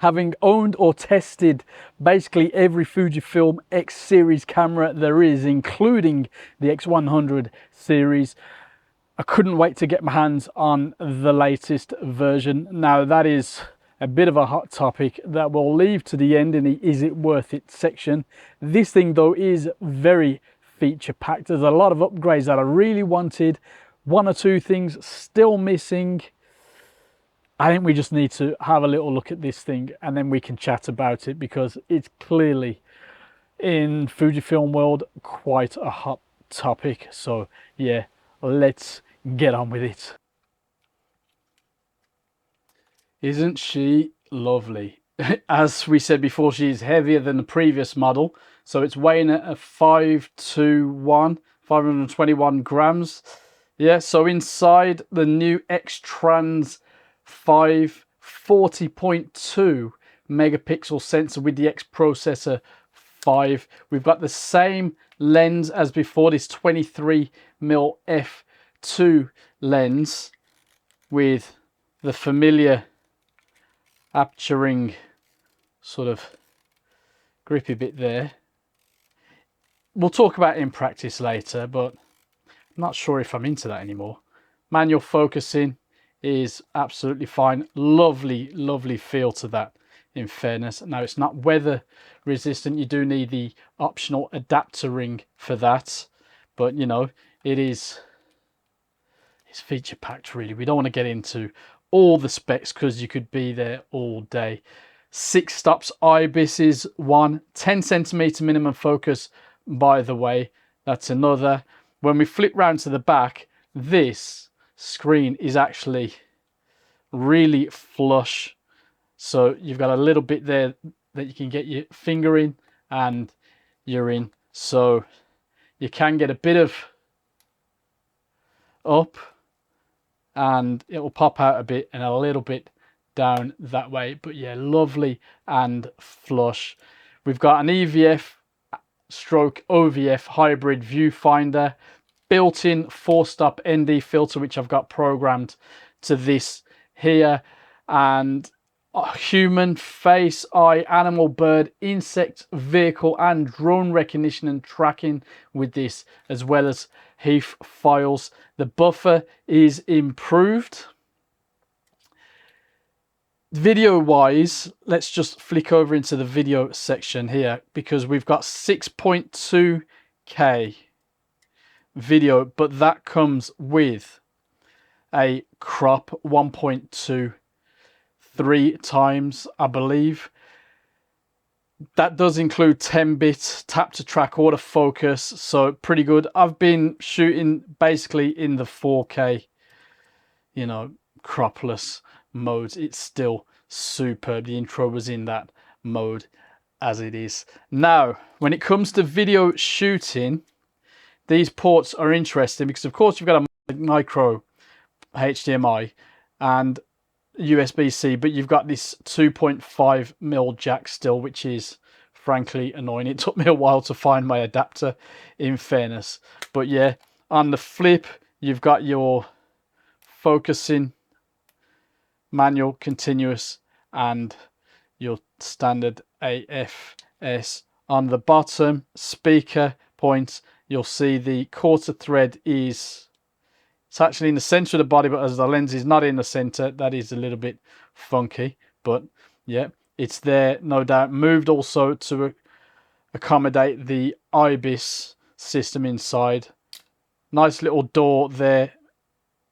Having owned or tested basically every Fujifilm X series camera there is, including the X100 series, I couldn't wait to get my hands on the latest version. Now that is a bit of a hot topic that we'll leave to the end in the is it worth it section. This thing though is very feature packed. There's a lot of upgrades that I really wanted, one or two things still missing. I think we just need to have a little look at this thing and then we can chat about it, because it's clearly in Fujifilm world quite a hot topic. So yeah, let's get on with it. Isn't she lovely? As we said before, she's heavier than the previous model, so it's weighing at a 521 grams. Yeah, so inside the new X-Trans 5 40.2 megapixel sensor with the X processor 5. We've got the same lens as before, this 23mm f2 lens with the familiar aperturing sort of grippy bit there. We'll talk about it in practice later, but I'm not sure if I'm into that anymore. Manual focusing is absolutely fine. Lovely, lovely feel to that, in fairness. Now, it's not weather resistant. You do need the optional adapter ring for that, but you know, it's feature packed really. We don't want to get into all the specs because you could be there all day. 6 stops IBIS is one. 10 centimeter minimum focus, by the way, that's another. When we flip round to the back, this screen is actually really flush, so you've got a little bit there that you can get your finger in and you're in, so you can get a bit of up and it will pop out a bit and a little bit down that way. But yeah, lovely and flush. We've got an EVF stroke OVF hybrid viewfinder, built-in 4-stop ND filter, which I've got programmed to this here, and human, face, eye, animal, bird, insect, vehicle and drone recognition and tracking with this, as well as HEIF files. The buffer is improved. Video wise, let's just flick over into the video section here, because we've got 6.2K video, but that comes with a crop 1.23 times, I believe. That does include 10-bit tap to track autofocus, so pretty good. I've been shooting basically in the 4K, you know, cropless modes. It's still superb. The intro was in that mode as it is. Now, when it comes to video shooting, these ports are interesting because, of course, you've got a micro HDMI and USB-C, but you've got this 2.5mm jack still, which is frankly annoying. It took me a while to find my adapter, in fairness. But yeah, on the flip, you've got your focusing, manual, continuous, and your standard AFS. On the bottom speaker point, you'll see the quarter thread is, it's actually in the center of the body, but as the lens is not in the center, that is a little bit funky. But yeah, it's there, no doubt. Moved also to accommodate the IBIS system inside. Nice little door there.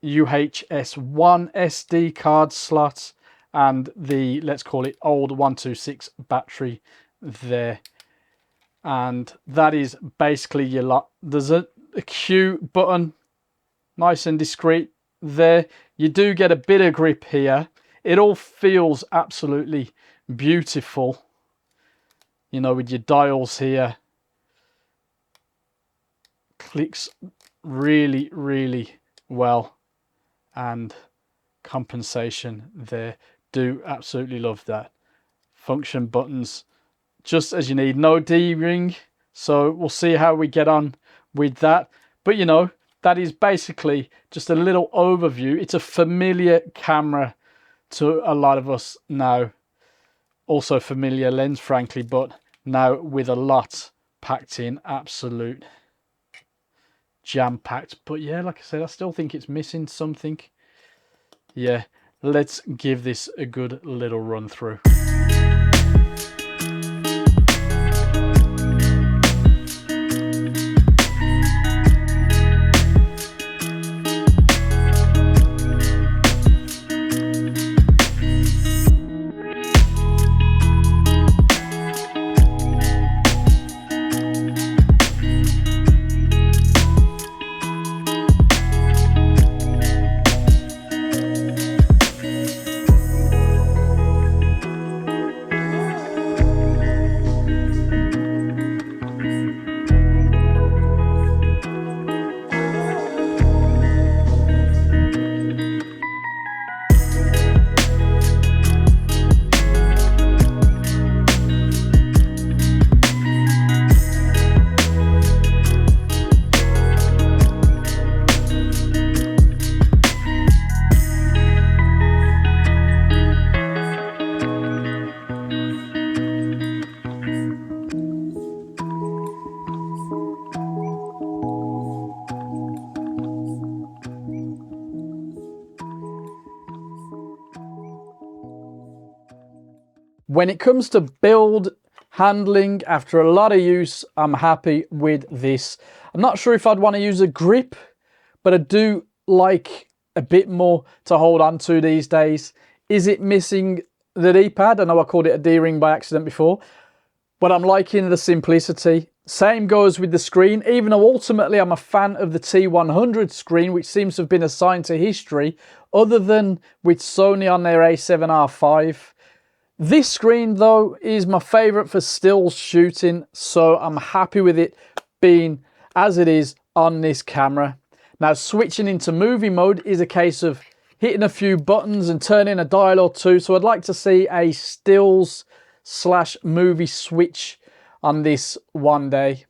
UHS-1 SD card slot and the, let's call it, old 126 battery there. And that is basically your lot. There's a Q button, nice and discreet there. You do get a bit of grip here. It all feels absolutely beautiful, you know, with your dials here. Clicks really, really well, and compensation there. Do absolutely love that. Function buttons just as you need. No D-ring, so we'll see how we get on with that. But you know, that is basically just a little overview. It's a familiar camera to a lot of us now. Also familiar lens, frankly, but now with a lot packed in, absolute jam-packed. But yeah, like I said, I still think it's missing something. Yeah, let's give this a good little run through. When it comes to build handling, after a lot of use, I'm happy with this. I'm not sure if I'd want to use a grip, but I do like a bit more to hold on to these days. Is it missing the D-pad? I know I called it a D-ring by accident before, but I'm liking the simplicity. Same goes with the screen, even though ultimately I'm a fan of the T100 screen, which seems to have been assigned to history, other than with Sony on their A7R5. This screen, though, is my favorite for still shooting, so I'm happy with it being as it is on this camera. Now, switching into movie mode is a case of hitting a few buttons and turning a dial or two, so I'd like to see a stills / movie switch on this one day.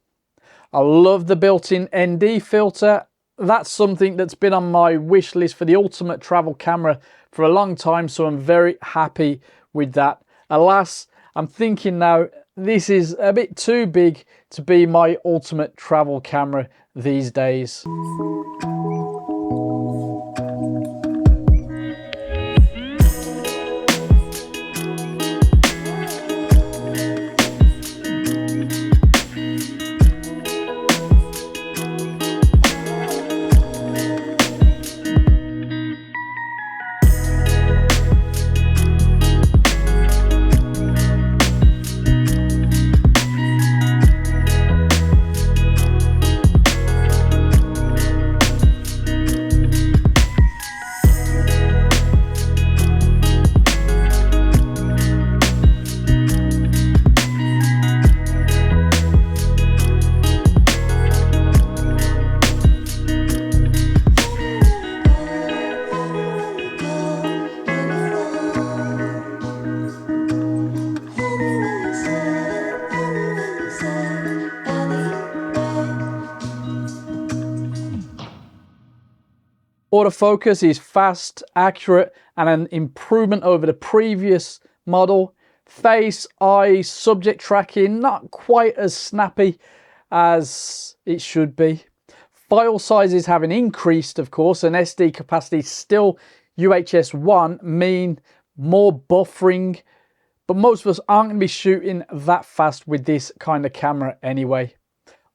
I love the built-in ND filter. That's something that's been on my wish list for the ultimate travel camera for a long time, so I'm very happy with that. Alas, I'm thinking now this is a bit too big to be my ultimate travel camera these days. Autofocus is fast, accurate, and an improvement over the previous model. Face, eye, subject tracking, not quite as snappy as it should be. File sizes having increased, of course, and SD capacity still UHS 1, mean more buffering, but most of us aren't going to be shooting that fast with this kind of camera anyway.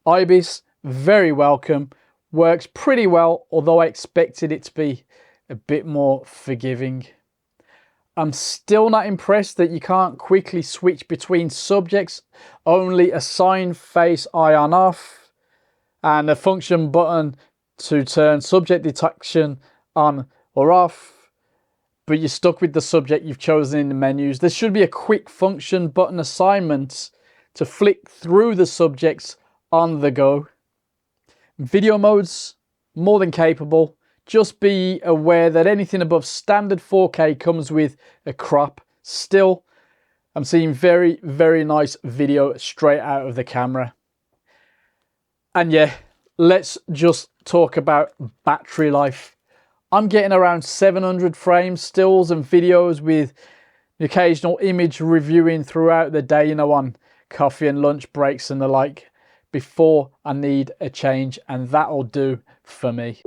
IBIS, very welcome. Works pretty well, although I expected it to be a bit more forgiving. I'm still not impressed that you can't quickly switch between subjects, only assign face, eye on off, and a function button to turn subject detection on or off, but you're stuck with the subject you've chosen in the menus. There should be a quick function button assignment to flick through the subjects on the go. Video modes, more than capable. Just be aware that anything above standard 4K comes with a crop. Still, I'm seeing very, very nice video straight out of the camera. And yeah, let's just talk about battery life. I'm getting around 700 frames, stills and videos with The occasional image reviewing throughout the day, you know, on coffee and lunch breaks and the like, before I need a change, and that'll do for me.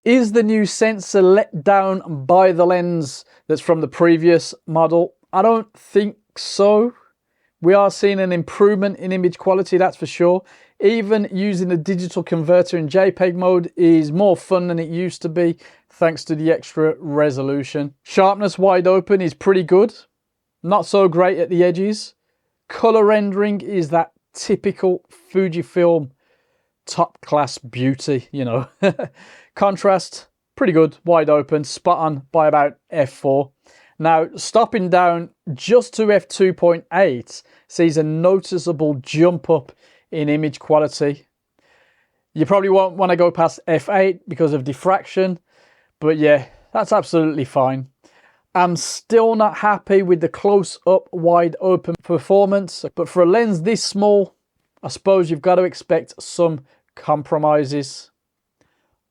Is the new sensor let down by the lens that's from the previous model? I don't think so. We are seeing an improvement in image quality, that's for sure. Even using the digital converter in JPEG mode is more fun than it used to be, thanks to the extra resolution. Sharpness wide open is pretty good. Not so great at the edges. Color rendering is that typical Fujifilm top class beauty, you know. Contrast, pretty good, wide open, spot on by about f4. Now, stopping down just to f2.8 sees a noticeable jump up in image quality. You probably won't want to go past f8 because of diffraction, but yeah, that's absolutely fine. I'm still not happy with the close-up wide open performance, but for a lens this small, I suppose you've got to expect some compromises.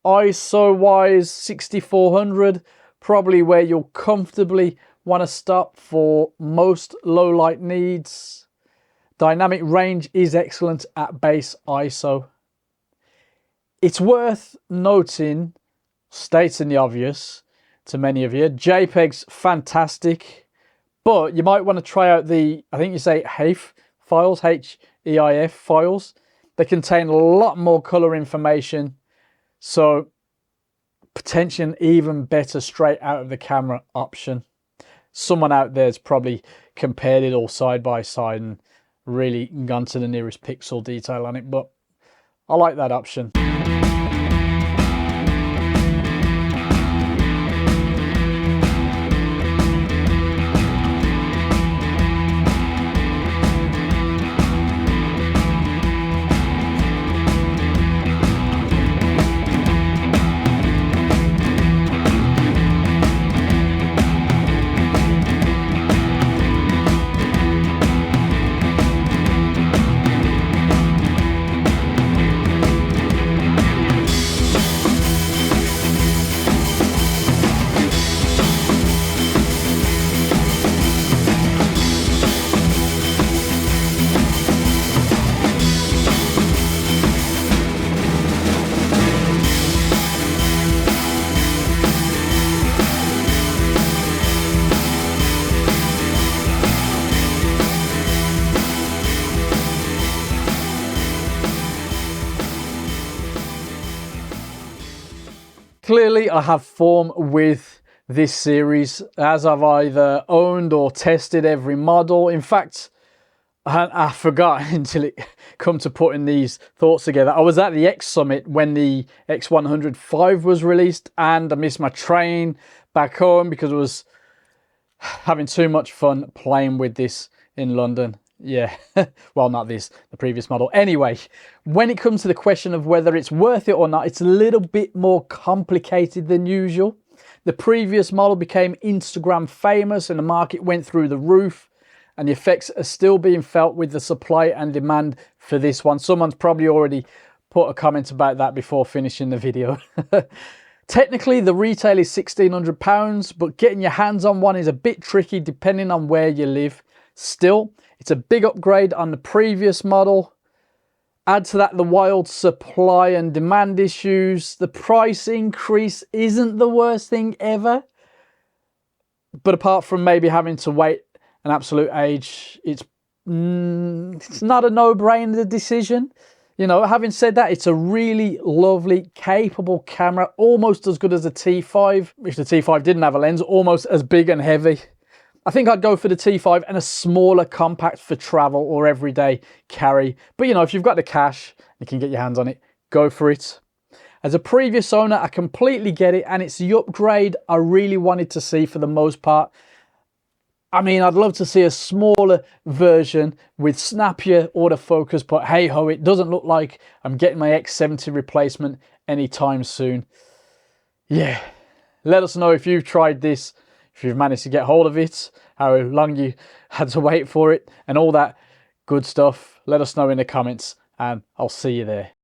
ISO wise, 6400, probably where you'll comfortably want to stop for most low light needs. Dynamic range is excellent at base ISO. It's worth noting, stating the obvious to many of you, JPEG's fantastic, but you might want to try out the, I think you say HEIF files, H-E-I-F files. They contain a lot more color information, so potentially an even better straight out of the camera option. Someone out there's probably compared it all side by side and really gone to the nearest pixel detail on it, but I like that option. Clearly, I have form with this series, as I've either owned or tested every model. In fact, I forgot until it come to putting these thoughts together. I was at the X Summit when the X105 was released, and I missed my train back home because I was having too much fun playing with this in London. Yeah, well, not this, the previous model. Anyway, when it comes to the question of whether it's worth it or not, it's a little bit more complicated than usual. The previous model became Instagram famous and the market went through the roof, and the effects are still being felt with the supply and demand for this one. Someone's probably already put a comment about that before finishing the video. Technically, the retail is £1,600, but getting your hands on one is a bit tricky depending on where you live. Still, it's a big upgrade on the previous model. Add to that the wild supply and demand issues. The price increase isn't the worst thing ever, But apart from maybe having to wait an absolute age, it's not a no-brainer decision. You know, having said that, it's a really lovely, capable camera, almost as good as the T5. If the T5 didn't have a lens, almost as big and heavy. I think I'd go for the T5 and a smaller compact for travel or everyday carry. But, you know, if you've got the cash, you can get your hands on it, go for it. As a previous owner, I completely get it, and it's the upgrade I really wanted to see for the most part. I mean, I'd love to see a smaller version with snappier autofocus, but hey ho, it doesn't look like I'm getting my X70 replacement anytime soon. Yeah, let us know if you've tried this, if you've managed to get hold of it, how long you had to wait for it, and all that good stuff. Let us know in the comments, and I'll see you there.